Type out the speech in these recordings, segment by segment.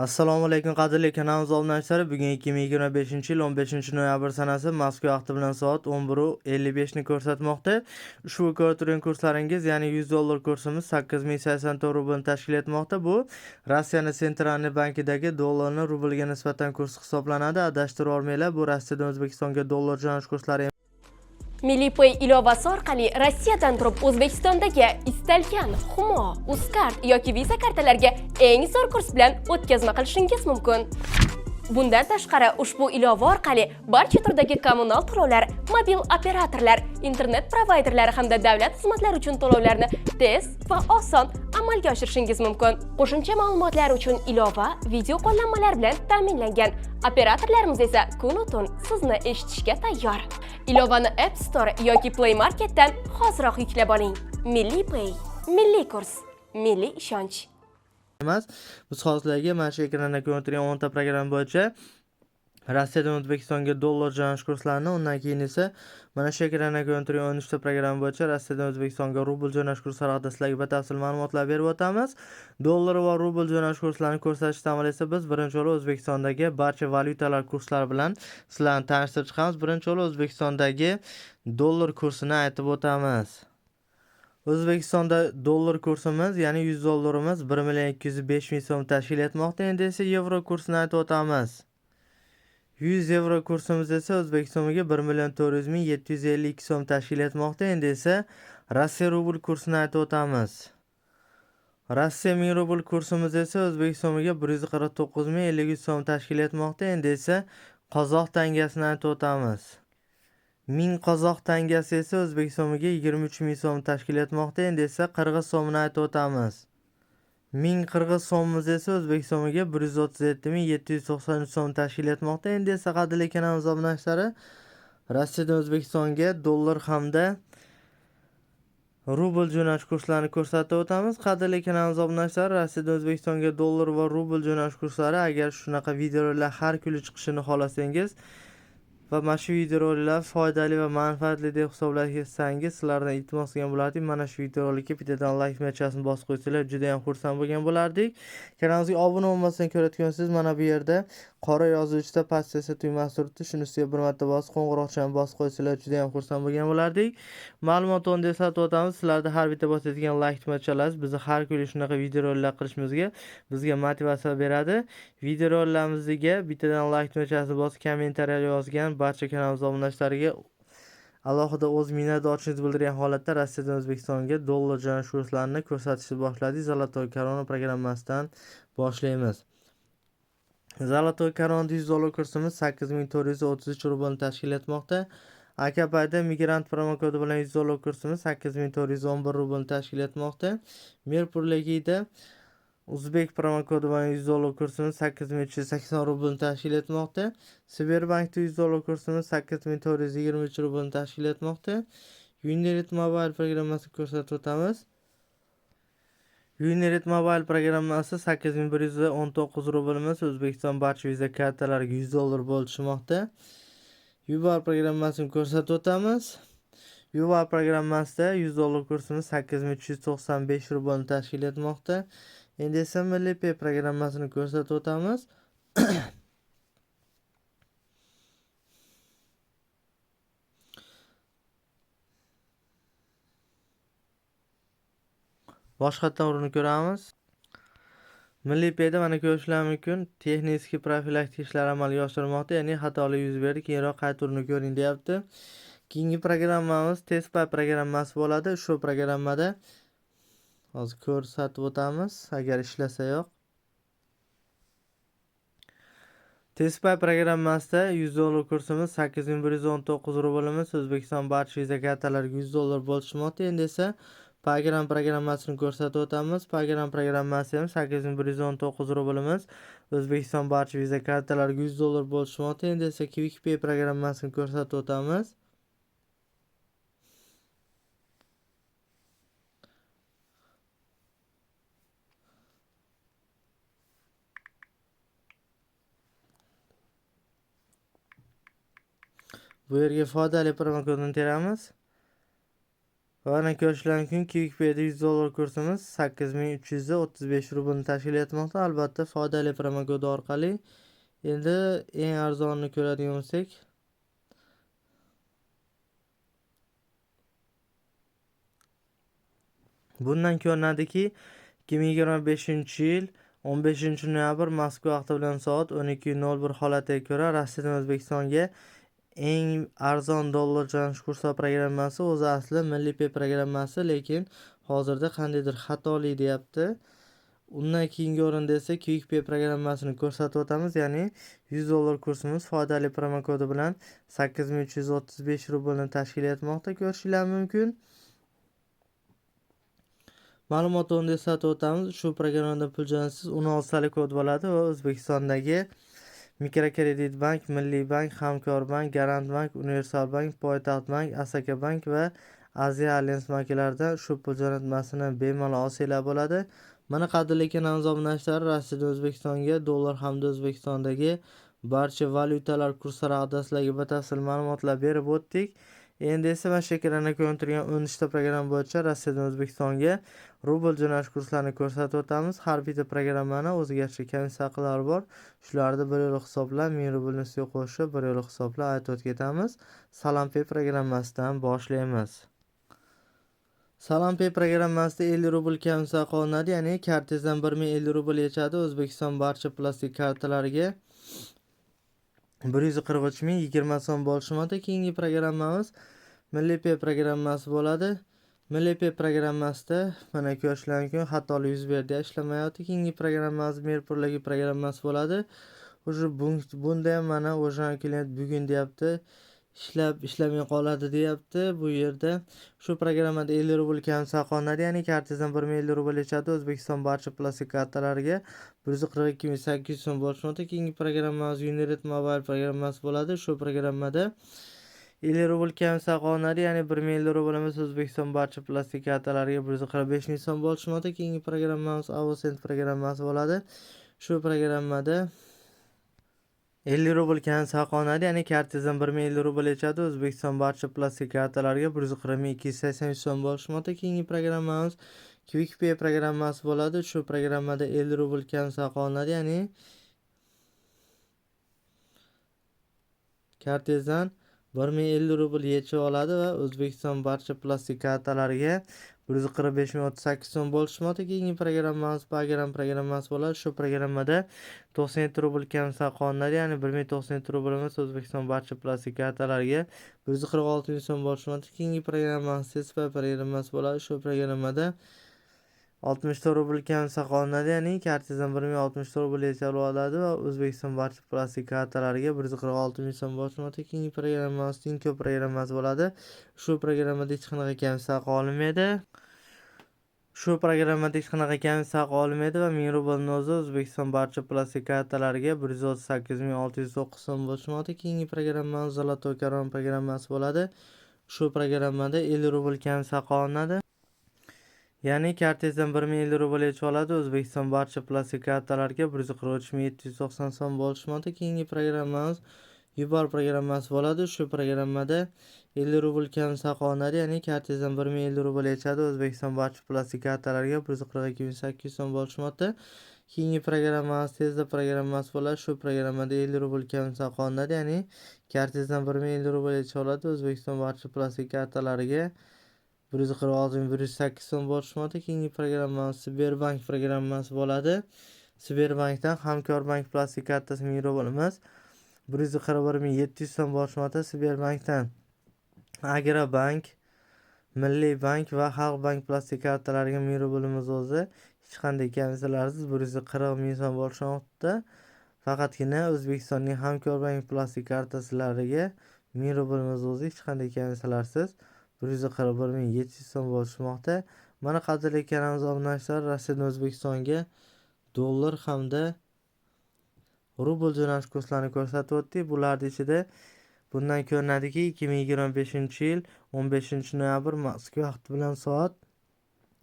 Assalomu alaykum qadrli kanalimiz obunachilar. Bugun 2025-yil 15-noyabr sanasi Moskva vaqti bilan soat 11:55 ni ko'rsatmoqda. Ushbu ko'rib turgan kurslaringiz, ya'ni $100 kursimiz 8084 rublni tashkil etmoqda. Bu Rossiyaning Sentralniy bankidagi dollarni rublga nisbatan kursi hisoblanadi. Adashtirib olmanglar, bu Rossiyadan O'zbekistonga dollar jo'natish kurslari. Milliy Pay ilovasi orqali Rossiyadan turib O'zbekistondagi istalgan Humo, Uzcard yoki Visa kartalariga eng zo'r kurs bilan o'tkazma qilishingiz mumkin. Bundan tashqari, ushbu ilova orqali barcha turdagi kommunal to'lovlar, mobil operatorlar, internet provayderlari hamda davlat xizmatlari uchun to'lovlarni tez va oson amalga oshirishingiz mumkin. Qo'shimcha ma'lumotlar uchun ilova video qo'llanmalar bilan ta'minlangan. Operatorlarimiz esa kun-u-tun sizni eshitishga tayyor. Ilovani App Store yoki Play Marketdan hoziroq yuklab oling. Milliy Pay, milliy kurs, milliy ishonch. Emas. Biz hozirlarga mana shu ekranda ko'rib turgan 10 ta programma bo'yicha Rossiyadan O'zbekistonga dollar jo'natish kurslarini, undan keyin esa mana shu ekranda ko'rib turgan 13 ta programma bo'yicha Rossiyadan O'zbekistonga rubl jo'natish kurslari haqida sizlarga batafsil ma'lumotlar berib o'tamiz. Dollar va rubl jo'natish kurslarini ko'rsatishdan avval esa biz birinchi o'rinda O'zbekistondagi barcha valyutalar kurslari bilan sizlarni tanishtirib chiqamiz. Birinchi o'rinda O'zbekistondagi dollar kursini aytib o'tamiz. O'zbekistonda dollar kursimiz, ya'ni $100 $1,205,000 so'm tashkil etmoqda. Endi esa yevro kursini aytib o'tamiz. 100 yevro kursimiz esa O'zbekistonga $1,400,752 so'm tashkil etmoqda. Endi esa Rossiya rubl kursini aytib o'tamiz. Rossiya 1000 rubl kursimiz esa O'zbekistonga $149,053 so'm tashkil etmoqda. Endi esa qozoq tangasini aytib o'tamiz. 1000 qozoq tangasi esa O'zbekistonga 23,000 so'm tashkil etmoqda. Endi esa qirg'iz so'mini aytib o'tamiz. 1000 qirg'iz so'mimiz esa O'zbekistonga 137,793 so'm tashkil etmoqda. Endi esa qadrli kanalimiz obunachilari, Rossiyadan O'zbekistonga dollar hamda rubl jo'natish kurslarini ko'rsatib o'tamiz. Qadrli kanalimiz obunachilari, Rossiyadan O'zbekistonga dollar va rubl jo'natish kurslari, agar shunaqa videolar har kuni chiqishini xohlasangiz va mana shu videoroliklar foydali va manfaatli deb hisoblasangiz, sizlardan iltimos qilgan bo'lardik. Mana shu videorolikka bittadan like tugmachasini bosib qo'ysalar juda ham xursand bo'lgan bo'lardik. Kanalimizga obuna bo'lmasdan ko'rayotgansiz, mana bu yerda qora yozuvchida pastda tugmasi turibdi. Shuni ustiga bir marta bosib, qo'ng'iroqchani bosib qo'ysalar juda ham xursand bo'lgan bo'lardik. Ma'lumot o'rnida eslatib o'tamiz, sizlarda har bitta bosadigan like tugmachalaringiz bizni har kuni shunaqa videoroliklar qilishimizga bizga motivatsiya beradi. Videorollarimizga bittadan like tugmachasini bosib, kommentariya yozgan barcha kanalimiz obunachilariga alohida o'z minnatdorchiligimizni bildirgan holatda Rossiyadan O'zbekistonga dollar jo'natish kurslarini ko'rsatishni boshladik. Zolotoy korona programmasidan boshlaymiz. Zolotoy korona $100 kursimiz 8433 rublni tashkil etmoqda. AKPda migrant promokodi bilan $100 kursimiz 8411 rublni tashkil etmoqda. Merpurligida Uzbek promokodi bilan $100 kursimiz 8380 rublni tashkil etmoqda. Sberbankda $100 kursimiz 8423 rublni tashkil etmoqda. Unired Mobile programmasini ko'rsatib o'tamiz. Unired Mobile programmasi 8119 rublimiz O'zbekiston barcha viza kartalariga $100 bo'lib tushmoqda. Uber programmasini ko'rsatib o'tamiz. Uber programmasida $100 kursimiz 8395 rublni tashkil etmoqda. Endi esa Milliy Pay programmasini ko'rsatib o'tamiz. Boshqatdan urinib ko'ramiz. Milliy Payda mana ko'rishingiz mumkin, texnik profilaktik ishlar amalga oshirilmoqda, ya'ni xatolik yuz berdi, keyinroq qayta urinib ko'ring deyapti. Keyingi programmamiz TestPay programmasi bo'ladi. Shu programmada hozir ko'rsatib o'tamiz, agar ishlasayoq. TestPay programmasida $100 kursimiz 8119 rublimiz O'zbekiston barcha viza kartalariga $100 bo'lib tushmoqda. Endi esa Paygram programmasini ko'rsatib o'tamiz. Paygram programmasi ham 8119 rublimiz O'zbekiston barcha viza kartalariga $100 bo'lib tushmoqda. Endi esa QuickPay programmasini ko'rsatib o'tamiz. Bu yerga foydali promokodini teramiz. Va ana ko'rishingiz mumkin, QuickPay'da $100 kursimiz 8335 rublni tashkil etmoqda. Albatta, foydali promokod orqali. Endi eng arzonini ko'radigan bo'lsak, bundan ko'rinadiki, 2025-yil 15-noyabr Moskva vaqti bilan soat 12:01 holatiga ko'ra Rossiyadan O'zbekistonga eng arzon dollar jo'natish kursi programmasi o'zi asli Milliy Pay programmasi, lekin hozirda qandaydir xatolik deyapti. Undan keyingi o'rinda esa QuickPay programmasini ko'rsatib o'tamiz, ya'ni $100 kursimiz foydali promokodi bilan 8335 rublni tashkil etmoqda, ko'rishingiz mumkin. Ma'lumot o'rnida eslatib o'tamiz, ushbu programmada pul jo'natishsiz 16 tali kod bo'ladi va O'zbekistondagi Mikrokredit bank, Milliy bank, Hamkorbank, Garant bank, Universal bank, Poytaxt bank, Asaka bank va Aziya Alliance banklaridan ushbu pul jo'natmasini bemalol olsanglar bo'ladi. Mana qadrli kanalimiz obunachilari, Rossiyadan O'zbekistonga dollar hamda O'zbekistondagi barcha valyutalar kurslari haqida sizlarga batafsil ma'lumotlar berib o'tdik. Endi esa mana shu ekranda ko'rinib turgan 13 ta programma bo'yicha Rossiyadan O'zbekistonga rubl jo'natish kurslarini ko'rsatib o'tamiz. Har bitta programmani o'ziga yarasha kamsitaqlari bor. Shularni bir yo'la hisoblab, 1000 rublni ustiga qo'shib, bir yo'la hisoblab aytib o'tib ketamiz. Salom Pay programmasidan boshlaymiz. Salom Pay programmasida 50 rubl kamsa qolinadi, ya'ni kartangizdan 1050 rubl yechadi. O'zbekiston barcha plastik kartalariga 143.020 so'm bo'lishmoqda. Keyingi programmamiz Milliy Pay programmasi bo'ladi. Milliy Pay programmasida mana ko'rishingiz mumkin, xatolik yuz berdi, ishlamayapti. Keyingi programmamiz Merpurlagi programmasi bo'ladi. O'sha bunda ham mana o'sha klient bugun deyapti, ishlamay qoladi deyapti. Bu yerda shu programmada 50 rubl kamsa qolinadi, ya'ni kartangizdan 1050 rubl yechadi. O'zbekiston barcha plastik kartalariga 142.800 so'm bo'lishmoqda. Keyingi programmamiz Unired Mobile programmasi bo'ladi. Shu programmada 50 rubl kamsa qolinadi, ya'ni 1050 rublimiz O'zbekiston barcha plastik kartalariga 145.000 so'm bo'lishmoqda. Keyingi programmamiz Avosend programmasi bo'ladi. Shu programmada 50 rubl kamsa qolinadi, ya'ni kartangizdan 1050 rubl yechadi. O'zbekiston barcha plastik kartalariga 120.280 so'm bo'lishmoqda. Keyingi programmamiz QuickPay programmasi bo'ladi. Shu programmada 50 rubl kamsa qolinadi, ya'ni kartangizdan 1050 rubl yechib oladi va O'zbekiston barcha plastik kartalariga 145.038 so'm bo'lishmoqda. Keyingi programmamiz Paygram programmasi bo'ladi. Shu programmada 97 rubl kamsa qolinadi, ya'ni 1097 rublimiz O'zbekiston barcha plastik kartalariga 146.000 so'm bo'lishmoqda. Keyingi programmamiz Sespay programmasi bo'ladi. Shu programmada 64 rubl kamsa qolinadi, ya'ni kartangizdan 1064 rubl yechib oladi va O'zbekiston barcha plastik kartalariga 146.000 so'm bo'lishmoqda. Keyingi programmamiz Tinko programmasi bo'ladi. Shu programmada hech qanaqa kamsa qolinmaydi. Va 1000 rublni o'zi O'zbekiston barcha plastik kartalariga 138.609 so'm bo'lishmoqda. Keyingi programmamiz Zolotoy Karon programmasi bo'ladi. Shu programmada 50 rubl kamsa qolinadi, ya'ni kartangizdan 1050 rubl yechib oladi. O'zbekiston barcha plastik kartalariga 143.790 so'm bo'lishmoqda. Keyingi programmamiz Yubor programmasi bo'ladi. Shu programmada 50 rubl kamsa qolinadi, ya'ni kartangizdan 1050 rubl yechadi. O'zbekiston barcha plastik kartalariga 142.800 so'm bo'lishmoqda. Keyingi programmamiz Tezda programmasi bo'ladi. Shu programmada 50 rubl kamsa qolinadi, ya'ni kartangizdan 1050 rubl yechib oladi. O'zbekiston barcha plastik kartalariga 146.108 so'm bo'lishmoqda. Keyingi programmamiz Sberbank programmasi bo'ladi. Sberbankdan Hamkorbank plastik kartasi 1000 rublimiz 141.700 so'm bo'lishmoqda. Sberbankdan Agrobank, Milliy bank va Xalq bank plastik kartalariga 1000 rublimiz o'zi hech qanday komissiyalarsiz 140.000 so'm bo'lishmoqda. Faqatgina O'zbekistonning Hamkorbank plastik kartasilariga 1000 rublimiz o'zi hech qanday komissiyalarsiz 141.700 so'm bo'lishmoqda. Mana qadrli kanalimiz obunachilari, Rossiyadan O'zbekistonga dollar hamda rubl jo'natish kurslarini ko'rsatib o'tdik. Bularning ichida bundan ko'rinadiki, 2025-yil 15-noyabr Moskva vaqti bilan soat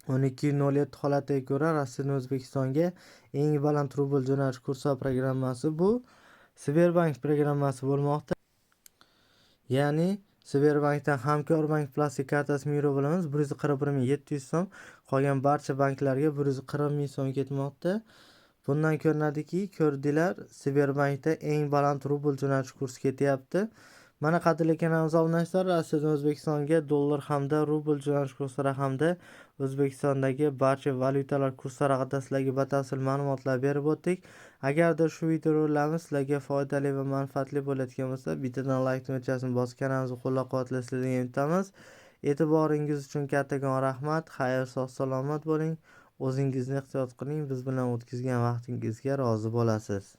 12:07 holatiga ko'ra Rossiyadan O'zbekistonga eng baland rubl jo'natish kursi programmasi bu Sberbank programmasi bo'lmoqda. Ya'ni Sberbankdan Hamkorbank plastik kartasi ming rubl olamiz, 141.700 so'm. Qolgan barcha banklarga 140.000 so'm ketmoqda. Bundan ko'rinadiki, ko'rdinglar, Sberbankda eng baland rubl jo'natish kursi ketyapti. Mana qadrli kanalimiz obunachilar, Rossiyadan O'zbekistonga dollar hamda rubl jo'natish kurslari hamda O'zbekistondagi barcha valyutalar kurslari haqida sizlarga batafsil ma'lumotlar berib o'tdik. Agarda shu videolarimiz sizlarga foydali va manfaatli bo'layotgan bo'lsa, bittadan like tugmachasini bosib kanalimizni qo'llab-quvvatlashingizni degan umidamiz. E'tiboringiz uchun kattakon rahmat. Xayr, sog' salomat bo'ling. O'zingizni ehtiyot qiling. Biz bilan o'tkazgan vaqtingizga rozi bo'lasiz.